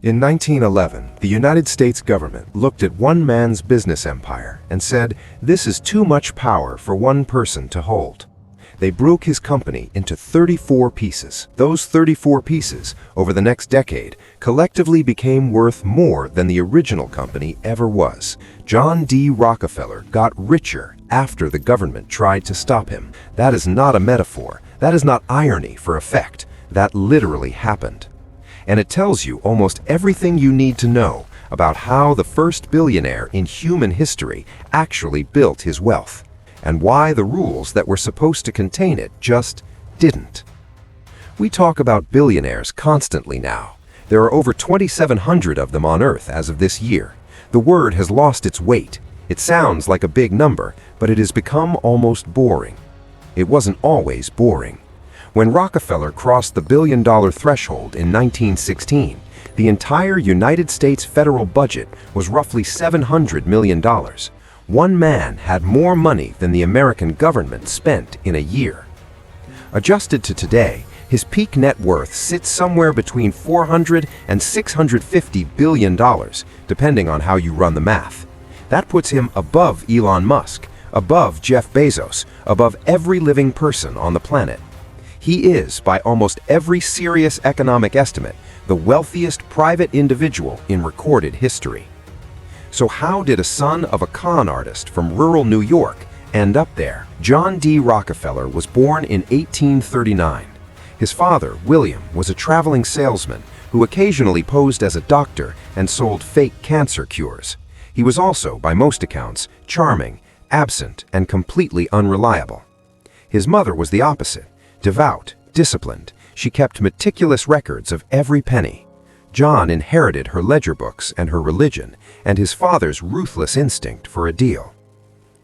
In 1911, the United States government looked at one man's business empire and said, "This is too much power for one person to hold." They broke his company into 34 pieces. Those 34 pieces, over the next decade, collectively became worth more than the original company ever was. John D. Rockefeller got richer after the government tried to stop him. That is not a metaphor. That is not irony for effect. That literally happened. And it tells you almost everything you need to know about how the first billionaire in human history actually built his wealth, and why the rules that were supposed to contain it just didn't. We talk about billionaires constantly now. There are over 2,700 of them on Earth as of this year. The word has lost its weight. It sounds like a big number, but it has become almost boring. It wasn't always boring. When Rockefeller crossed the billion-dollar threshold in 1916, the entire United States federal budget was roughly $700 million. One man had more money than the American government spent in a year. Adjusted to today, his peak net worth sits somewhere between $400 and $650 billion, depending on how you run the math. That puts him above Elon Musk, above Jeff Bezos, above every living person on the planet. He is, by almost every serious economic estimate, the wealthiest private individual in recorded history. So how did a son of a con artist from rural New York end up there? John D. Rockefeller was born in 1839. His father, William, was a traveling salesman who occasionally posed as a doctor and sold fake cancer cures. He was also, by most accounts, charming, absent, and completely unreliable. His mother was the opposite. Devout, disciplined, she kept meticulous records of every penny. John inherited her ledger books and her religion, and his father's ruthless instinct for a deal.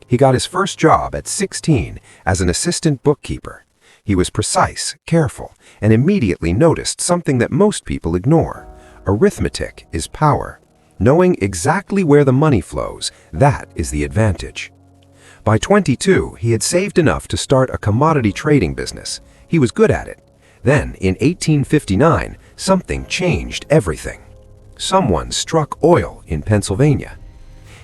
He got his first job at 16 as an assistant bookkeeper. He was precise, careful, and immediately noticed something that most people ignore. Arithmetic is power. Knowing exactly where the money flows, that is the advantage. By 22, he had saved enough to start a commodity trading business. He was good at it. Then, in 1859, something changed everything. Someone struck oil in Pennsylvania.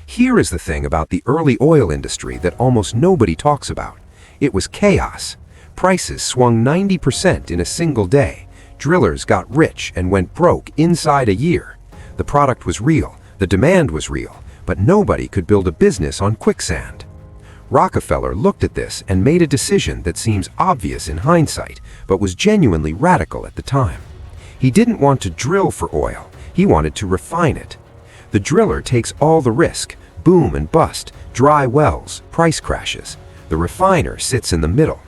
Here is the thing about the early oil industry that almost nobody talks about. It was chaos. Prices swung 90% in a single day. Drillers got rich and went broke inside a year. The product was real, the demand was real, but nobody could build a business on quicksand. Rockefeller looked at this and made a decision that seems obvious in hindsight, but was genuinely radical at the time. He didn't want to drill for oil, he wanted to refine it. The driller takes all the risk, boom and bust, dry wells, price crashes. The refiner sits in the middle.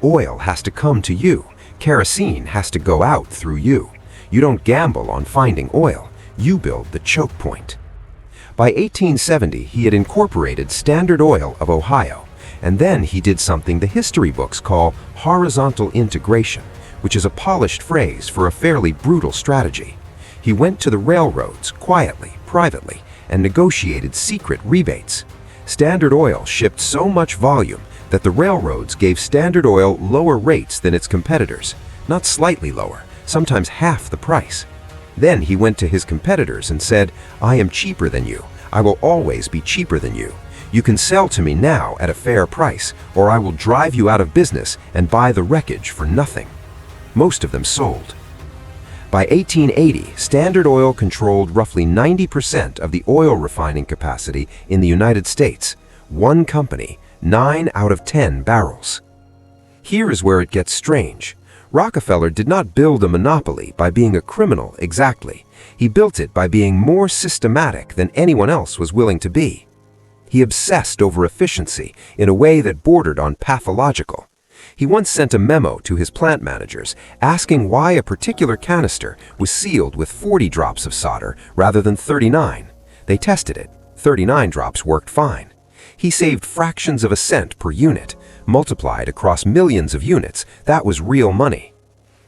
Oil has to come to you, kerosene has to go out through you. You don't gamble on finding oil, you build the choke point. By 1870, he had incorporated Standard Oil of Ohio, and then he did something the history books call horizontal integration, which is a polished phrase for a fairly brutal strategy. He went to the railroads quietly, privately, and negotiated secret rebates. Standard Oil shipped so much volume that the railroads gave Standard Oil lower rates than its competitors, not slightly lower, sometimes half the price. Then he went to his competitors and said, "I am cheaper than you. I will always be cheaper than you. You can sell to me now at a fair price, or I will drive you out of business and buy the wreckage for nothing." Most of them sold. By 1880, Standard Oil controlled roughly 90% of the oil refining capacity in the United States. One company, 9 out of 10 barrels. Here is where it gets strange. Rockefeller did not build a monopoly by being a criminal exactly. He built it by being more systematic than anyone else was willing to be. He obsessed over efficiency in a way that bordered on pathological. He once sent a memo to his plant managers asking why a particular canister was sealed with 40 drops of solder rather than 39. They tested it. 39 drops worked fine. He saved fractions of a cent per unit. Multiplied across millions of units, that was real money.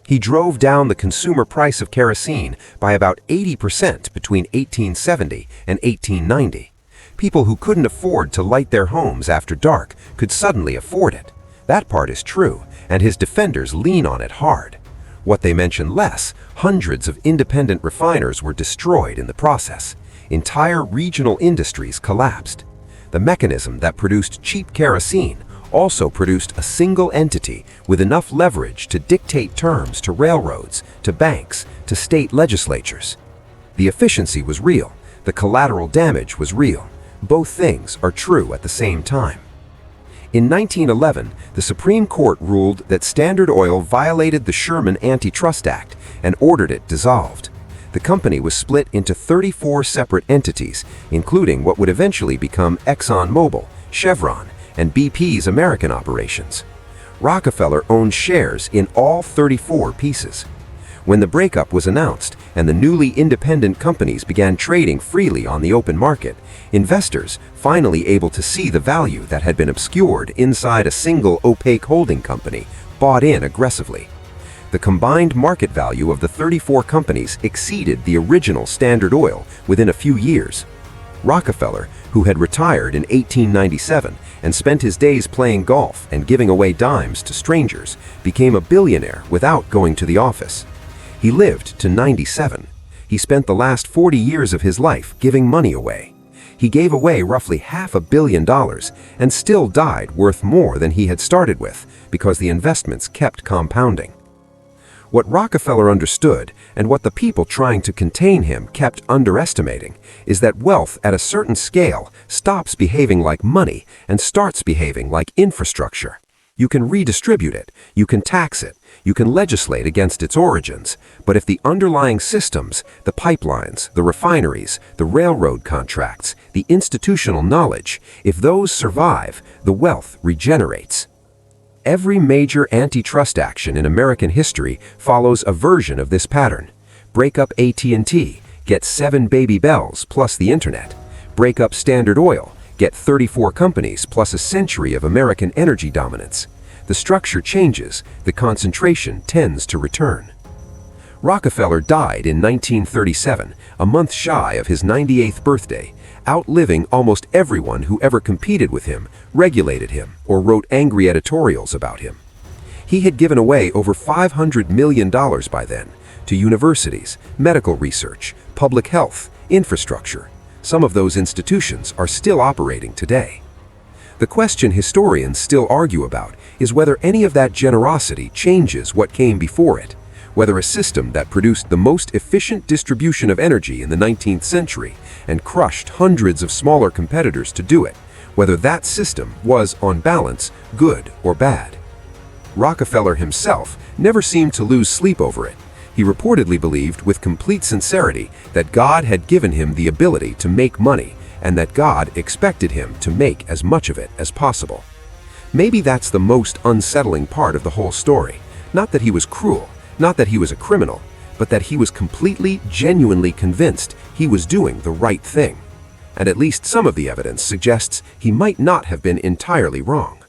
He drove down the consumer price of kerosene by about 80% between 1870 and 1890. People who couldn't afford to light their homes after dark could suddenly afford it. That part is true, and his defenders lean on it hard. What they mention less, hundreds of independent refiners were destroyed in the process. Entire regional industries collapsed. The mechanism that produced cheap kerosene also produced a single entity with enough leverage to dictate terms to railroads, to banks, to state legislatures. The efficiency was real. The collateral damage was real. Both things are true at the same time. In 1911, the Supreme Court ruled that Standard Oil violated the Sherman Antitrust Act and ordered it dissolved. The company was split into 34 separate entities, including what would eventually become ExxonMobil, Chevron, and BP's American operations. Rockefeller owned shares in all 34 pieces. When the breakup was announced and the newly independent companies began trading freely on the open market, investors, finally able to see the value that had been obscured inside a single opaque holding company, bought in aggressively. The combined market value of the 34 companies exceeded the original Standard Oil within a few years. Rockefeller, who had retired in 1897 and spent his days playing golf and giving away dimes to strangers, became a billionaire without going to the office. He lived to 97. He spent the last 40 years of his life giving money away. He gave away roughly $500 million and still died worth more than he had started with because the investments kept compounding. What Rockefeller understood, and what the people trying to contain him kept underestimating, is that wealth at a certain scale stops behaving like money and starts behaving like infrastructure. You can redistribute it, you can tax it, you can legislate against its origins, but if the underlying systems, the pipelines, the refineries, the railroad contracts, the institutional knowledge, if those survive, the wealth regenerates. Every major antitrust action in American history follows a version of this pattern. Break up AT&T, get 7 baby bells plus the internet. Break up Standard Oil, get 34 companies plus a century of American energy dominance. The structure changes, the concentration tends to return. Rockefeller died in 1937, a month shy of his 98th birthday, outliving almost everyone who ever competed with him, regulated him, or wrote angry editorials about him. He had given away over $500 million by then to universities, medical research, public health, infrastructure. Some of those institutions are still operating today. The question historians still argue about is whether any of that generosity changes what came before it, whether a system that produced the most efficient distribution of energy in the 19th century and crushed hundreds of smaller competitors to do it, whether that system was, on balance, good or bad. Rockefeller himself never seemed to lose sleep over it. He reportedly believed with complete sincerity that God had given him the ability to make money and that God expected him to make as much of it as possible. Maybe that's the most unsettling part of the whole story. Not that he was cruel, not that he was a criminal, but that he was completely, genuinely convinced he was doing the right thing. And at least some of the evidence suggests he might not have been entirely wrong.